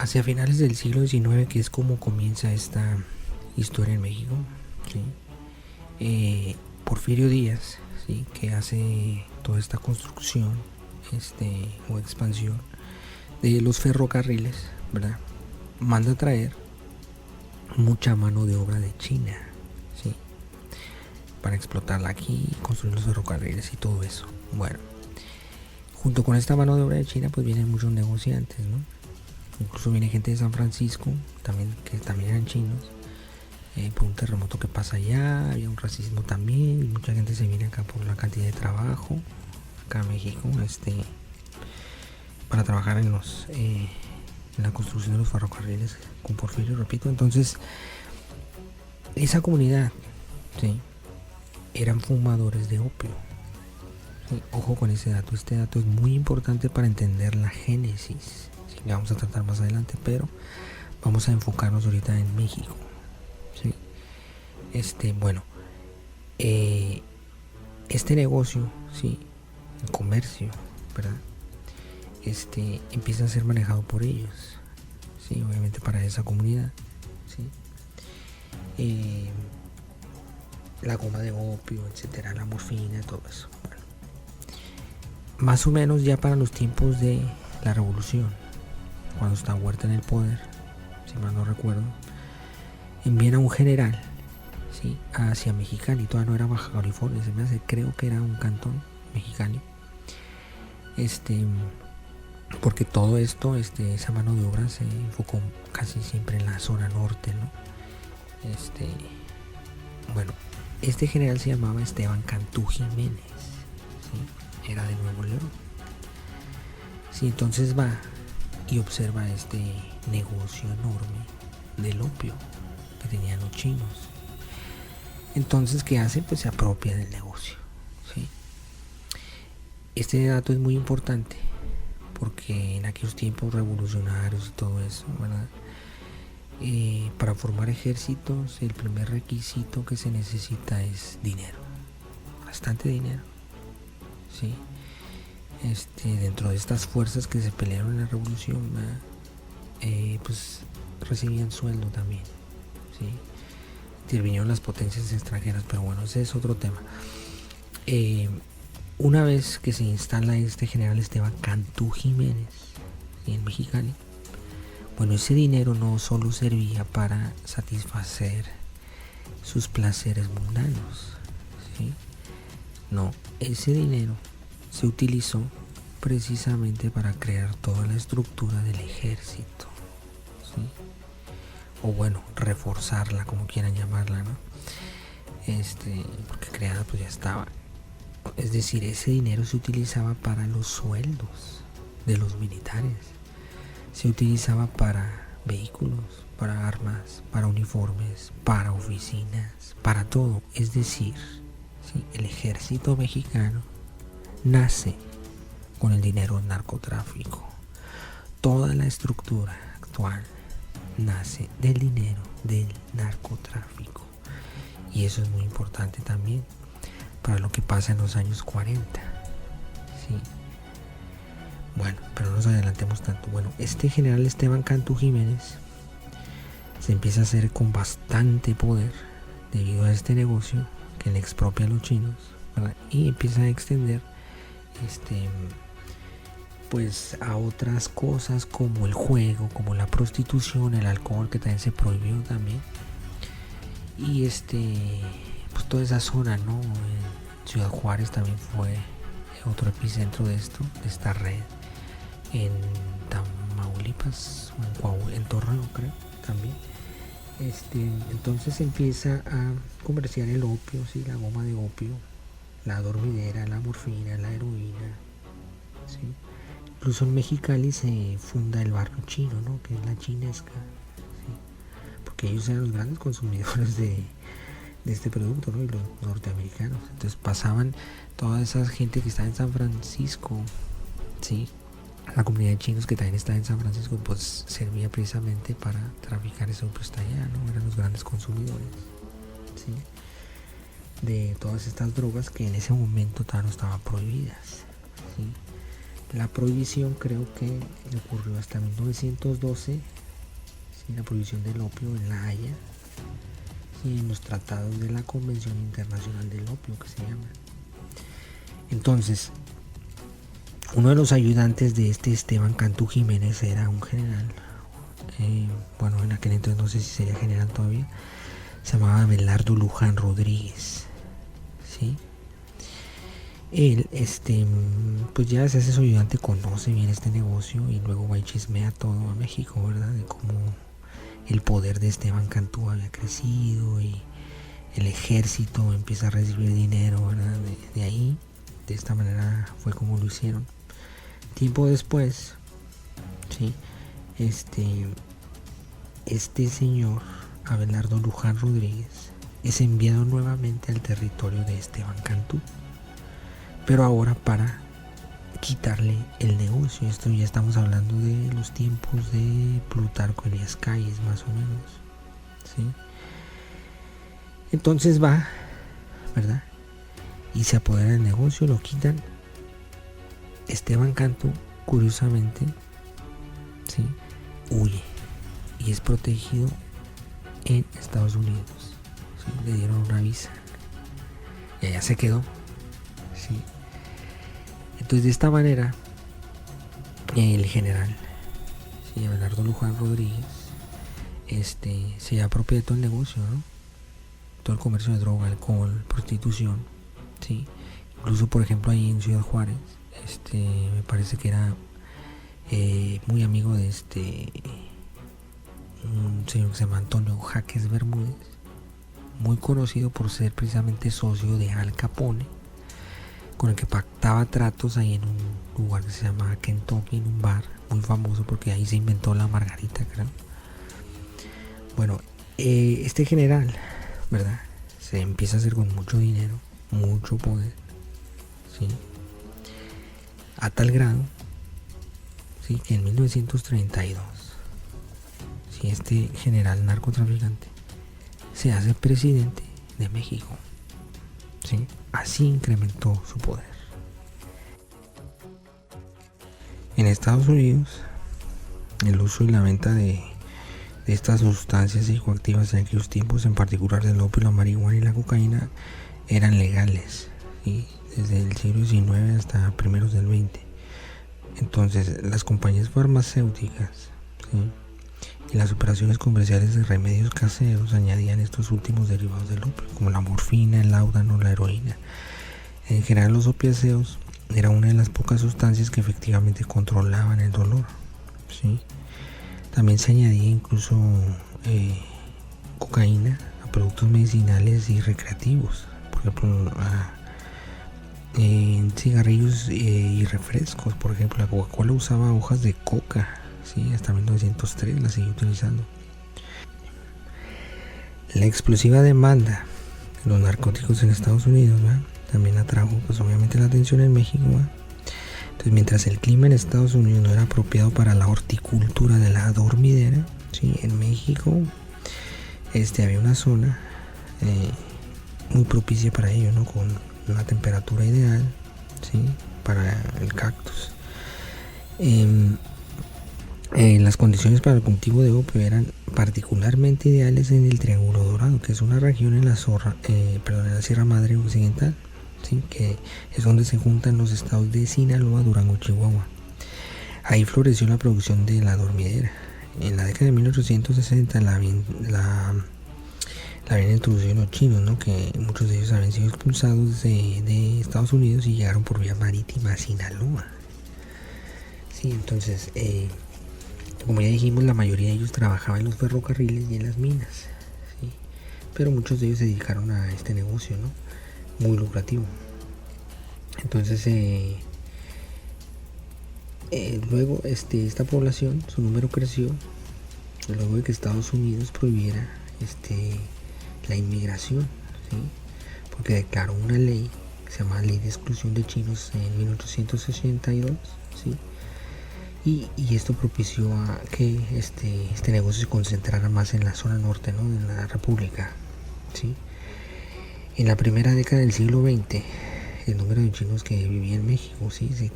hacia finales del siglo XIX, que es como comienza esta historia en México, ¿sí? Porfirio Díaz, ¿sí? Que hace toda esta construcción o expansión de los ferrocarriles, ¿verdad? Manda a traer mucha mano de obra de China, ¿sí? Para explotarla aquí, construir los ferrocarriles y todo eso. Bueno, junto con esta mano de obra de China, pues vienen muchos negociantes, ¿no? Incluso viene gente de San Francisco, también, que también eran chinos, por un terremoto que pasa allá, había un racismo también, y mucha gente se viene acá por la cantidad de trabajo, acá a México, para trabajar en la construcción de los ferrocarriles con Porfirio, repito. Entonces, esa comunidad, ¿sí? Eran fumadores de opio. ¿Sí? Ojo con ese dato, este dato es muy importante para entender la génesis, ¿sí? Que vamos a tratar más adelante, pero vamos a enfocarnos ahorita en México, ¿sí? Bueno, este negocio, ¿sí? El comercio, ¿verdad? Empieza a ser manejado por ellos, ¿sí? Obviamente para esa comunidad, ¿sí? La goma de opio, etcétera, la morfina, todo eso. Bueno, más o menos ya para los tiempos de la revolución, cuando está Huerta en el poder, si mal no recuerdo, envían a un general, ¿sí? Hacia Mexicali. Todavía no era Baja California, se me hace, creo que era un cantón, Mexicali. Porque todo esto, esa mano de obra se enfocó casi siempre en la zona norte, ¿no? Bueno, este general se llamaba Esteban Cantú Jiménez, ¿sí? Era de Nuevo León. Sí, entonces va y observa este negocio enorme del opio que tenían los chinos. Entonces, ¿qué hace? Pues se apropia del negocio, ¿sí? Este dato es muy importante porque en aquellos tiempos revolucionarios y todo eso, ¿verdad? Para formar ejércitos, el primer requisito que se necesita es dinero, bastante dinero, ¿sí? Dentro de estas fuerzas que se pelearon en la revolución, pues recibían sueldo también, ¿sí? Intervinieron las potencias extranjeras, pero bueno, ese es otro tema. Una vez que se instala este general Esteban Cantú Jiménez, ¿sí? En Mexicali, bueno, ese dinero no solo servía para satisfacer sus placeres mundanos, ¿sí? No, ese dinero se utilizó precisamente para crear toda la estructura del ejército, ¿sí? O bueno, reforzarla, como quieran llamarla, ¿no? Porque creada pues ya estaba. Es decir, ese dinero se utilizaba para los sueldos de los militares, se utilizaba para vehículos, para armas, para uniformes, para oficinas, para todo. Es decir, ¿sí? El ejército mexicano nace con el dinero del narcotráfico. Toda la estructura actual nace del dinero del narcotráfico. Y eso es muy importante también para lo que pasa en los años 40. ¿Sí? Bueno, pero no nos adelantemos tanto. Bueno, este general Esteban Cantú Jiménez se empieza a hacer con bastante poder debido a este negocio que le expropia a los chinos, ¿verdad? Y empieza a extender pues a otras cosas como el juego, como la prostitución, el alcohol, que también se prohibió también. Y pues toda esa zona, ¿no? Ciudad Juárez también fue otro epicentro de esto, de esta red. En Tamaulipas, en Torreón, creo, también. Entonces empieza a comerciar el opio, ¿sí? La goma de opio, la dormidera, la morfina, la heroína, ¿sí? Incluso en Mexicali se funda el barrio chino, ¿no? Que es la chinesca, ¿sí? Porque ellos eran los grandes consumidores de este producto, ¿no? Y los norteamericanos. Entonces pasaban toda esa gente que está en San Francisco, ¿sí? La comunidad de chinos que también está en San Francisco, pues servía precisamente para traficar ese opio hasta allá, ¿no? Eran los grandes consumidores, ¿sí? De todas estas drogas que en ese momento todavía no estaban prohibidas, ¿sí? La prohibición creo que ocurrió hasta 1912, ¿sí? La prohibición del opio en La Haya y en los tratados de la Convención Internacional del Opio, que se llama. Entonces, uno de los ayudantes de este Esteban Cantú Jiménez era un general, bueno, en aquel entonces no sé si sería general todavía, se llamaba Abelardo Luján Rodríguez, ¿sí? Él, pues ya se hace su ayudante, conoce bien este negocio y luego va y chismea todo a México, ¿verdad? De cómo el poder de Esteban Cantú había crecido y el ejército empieza a recibir dinero, ¿verdad? De ahí, de esta manera fue como lo hicieron. Tiempo después, ¿sí? Este señor, Abelardo Luján Rodríguez, es enviado nuevamente al territorio de Esteban Cantú, pero ahora para quitarle el negocio. Esto ya estamos hablando de los tiempos de Plutarco Elías Calles, más o menos, ¿sí? Entonces va, ¿verdad? Y se apodera del negocio, lo quitan. Esteban Cantú, curiosamente, ¿sí?, huye y es protegido en Estados Unidos, ¿sí? Le dieron una visa y allá se quedó, ¿sí? Entonces, de esta manera, el general, ¿sí?, Abelardo Luján Rodríguez, se apropia de todo el negocio, ¿no? Todo el comercio de droga, alcohol, prostitución, ¿sí? Incluso, por ejemplo, ahí en Ciudad Juárez, me parece que era muy amigo de un señor que se llama Antonio Jaques Bermúdez, muy conocido por ser precisamente socio de Al Capone, con el que pactaba tratos ahí en un lugar que se llama Kentucky, en un bar muy famoso porque ahí se inventó la margarita, creo. Bueno, este general, ¿verdad?, se empieza a hacer con mucho dinero, mucho poder, ¿sí?, a tal grado, ¿sí?, que en 1932, ¿sí?, este general narcotraficante se hace presidente de México, ¿sí? Así incrementó su poder. En Estados Unidos, el uso y la venta de estas sustancias psicoactivas en aquellos tiempos, en particular del opio, la marihuana y la cocaína, eran legales, ¿sí?, desde el siglo XIX hasta primeros del XX. Entonces, las compañías farmacéuticas, ¿sí?, y las operaciones comerciales de remedios caseros añadían estos últimos derivados del opio, como la morfina, el láudano, la heroína. En general, los opiáceos era una de las pocas sustancias que efectivamente controlaban el dolor, ¿sí? También se añadía incluso cocaína a productos medicinales y recreativos, por ejemplo, en cigarrillos y refrescos. Por ejemplo, la Coca-Cola usaba hojas de coca, ¿sí? Hasta 1903 la siguió utilizando. La explosiva demanda de los narcóticos en Estados Unidos, ¿verdad?, también atrajo, pues, obviamente la atención en México, ¿verdad? Entonces, mientras el clima en Estados Unidos no era apropiado para la horticultura de la dormidera, ¿sí?, en México había una zona muy propicia para ello, ¿no?, con una temperatura ideal, ¿sí?, para el cactus. Las condiciones para el cultivo de opio eran particularmente ideales en el Triángulo Dorado, que es una región en la Sierra Madre Occidental, ¿sí?, que es donde se juntan los estados de Sinaloa, Durango y Chihuahua. Ahí floreció la producción de la dormidera. En la década de 1860 la habían introducido los chinos, ¿no?, que muchos de ellos habían sido expulsados de Estados Unidos y llegaron por vía marítima a Sinaloa. Sí, entonces, como ya dijimos, la mayoría de ellos trabajaba en los ferrocarriles y en las minas, ¿sí?, pero muchos de ellos se dedicaron a este negocio, ¿no?, muy lucrativo. Entonces, luego esta población, su número creció luego de que Estados Unidos prohibiera la inmigración, ¿sí?, porque declaró una ley que se llama Ley de Exclusión de Chinos en 1862, ¿sí?, y esto propició a que este negocio se concentrara más en la zona norte, ¿no?, en la República, ¿sí? En la primera década del siglo XX, el número de chinos que vivían en México, ¿sí?, se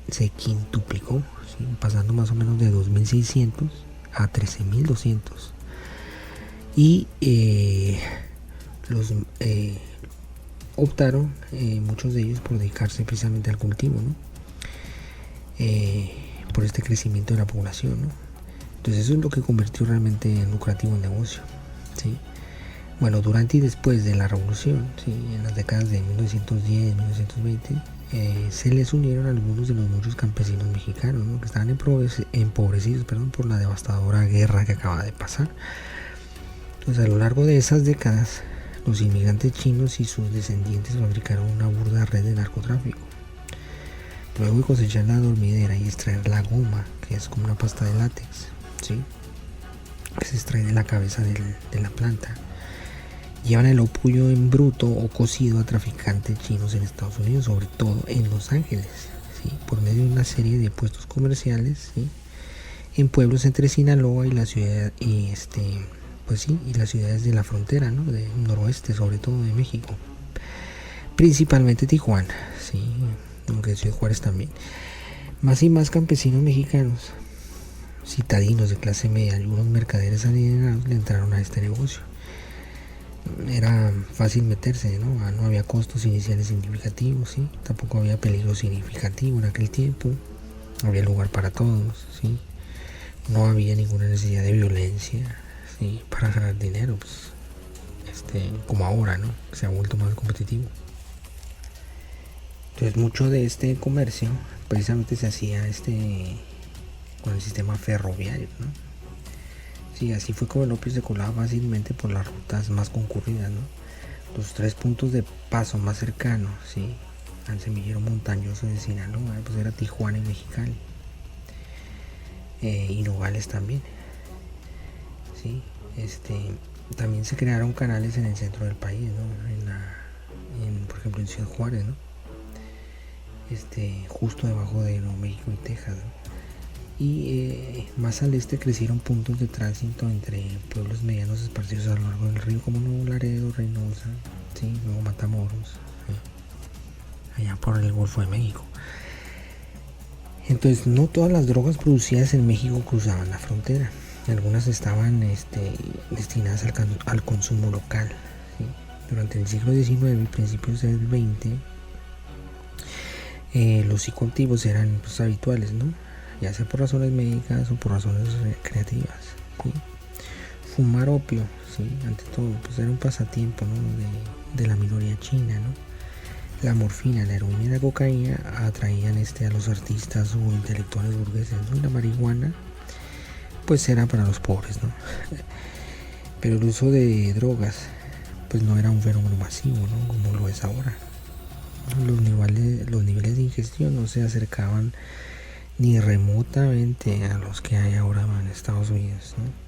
se quintuplicó, ¿sí? Pasando más o menos de 2.600 a 13.200. Y los optaron, muchos de ellos, por dedicarse precisamente al cultivo, ¿no? Por este crecimiento de la población, ¿no? Entonces eso es lo que convirtió realmente en lucrativo el negocio, ¿sí? Bueno, durante y después de la revolución, ¿sí? En las décadas de 1910 1920, se les unieron algunos de los muchos campesinos mexicanos, ¿no? Que estaban empobrecidos, por la devastadora guerra que acaba de pasar. Entonces, a lo largo de esas décadas, los inmigrantes chinos y sus descendientes fabricaron una burda red de narcotráfico. Luego de cosechar la dormidera y extraer la goma, que es como una pasta de látex, ¿sí? Que se extrae de la cabeza de la planta, llevan el opio en bruto o cocido a traficantes chinos en Estados Unidos, sobre todo en Los Ángeles, ¿sí? Por medio de una serie de puestos comerciales, ¿sí? En pueblos entre Sinaloa y la ciudad y las ciudades de la frontera, ¿no? Del noroeste, sobre todo de México, principalmente Tijuana, ¿sí? Aunque Ciudad Juárez también. Más y más campesinos mexicanos, citadinos de clase media, algunos mercaderes adinerados, le entraron a este negocio. Era fácil meterse, ¿no? No había costos iniciales significativos, ¿sí? Tampoco había peligro significativo en aquel tiempo. Había lugar para todos, ¿sí? No había ninguna necesidad de violencia, ¿sí? Para ganar dinero, pues, como ahora, ¿no? Se ha vuelto más competitivo. Entonces, mucho de este comercio precisamente se hacía con el sistema ferroviario, ¿no? Sí, así fue como el opio se colaba fácilmente por las rutas más concurridas, ¿no? Los 3 puntos de paso más cercanos, ¿sí? Al semillero montañoso de Sinaloa, pues era Tijuana y Mexicali. Y Nogales también, ¿sí? También se crearon canales en el centro del país, ¿no? Por ejemplo, en Ciudad Juárez, ¿no? Justo debajo de Nuevo México y Texas, ¿no? Y más al este crecieron puntos de tránsito entre pueblos medianos esparcidos a lo largo del río, como Nuevo Laredo, Reynosa, ¿sí? Nuevo Matamoros, ¿sí? Allá por el Golfo de México. Entonces, no todas las drogas producidas en México cruzaban la frontera. Algunas estaban destinadas al consumo local, ¿sí? Durante el siglo XIX y principios del XX, los psicoactivos eran, pues, habituales, ¿no? Ya sea por razones médicas o por razones recreativas, ¿sí? Fumar opio, ¿sí? Ante todo, pues era un pasatiempo, ¿no? de la minoría china, ¿no? La morfina, la heroína y la cocaína atraían a los artistas o intelectuales burgueses, ¿no? Y la marihuana, pues era para los pobres, ¿no? Pero el uso de drogas, pues no era un fenómeno masivo, ¿no? Como lo es ahora. Los niveles de ingestión no se acercaban ni remotamente a los que hay ahora en Estados Unidos, ¿no?